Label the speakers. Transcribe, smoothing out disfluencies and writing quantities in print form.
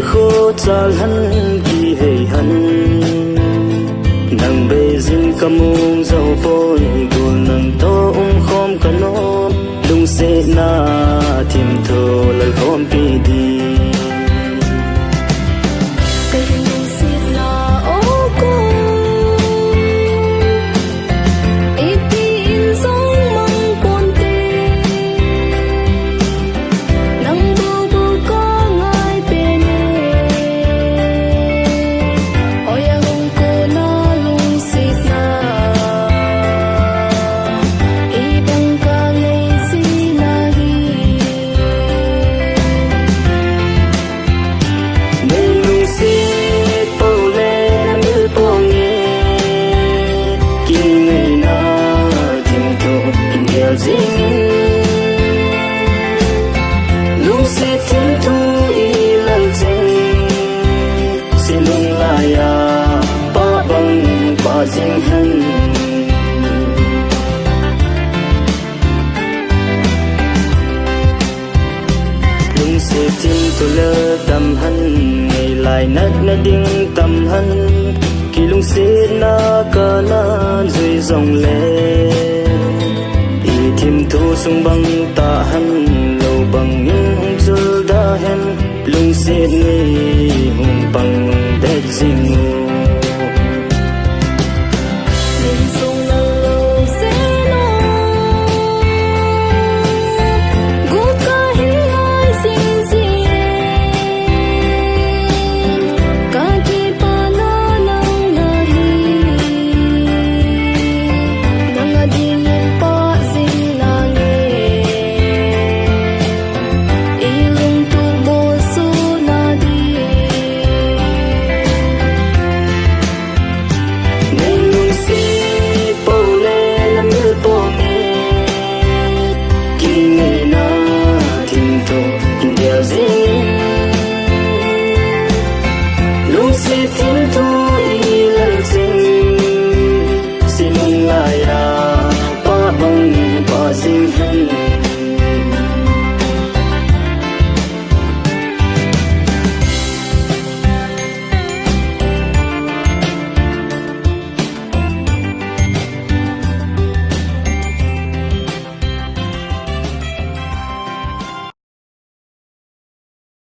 Speaker 1: khô cha hắn kỳ hệ hắn nàng bê dinh cầm ung dầu bôi gồ nàng tô khom cả nó lung sẽ na tìm thô lời khom pi đi lung sẽ thiên thu y lần dinh xin lung lại ba bằng ba dinh hân lung sẽ thiên thu lơ tâm hân ngày lại nát na đinh tâm hân kỳ lung sẽ na ca na dưới dòng lệ thêm thu sung băng ta hắn lâu bằng những hung dơ đã hen lung sẽ nghi hung bằng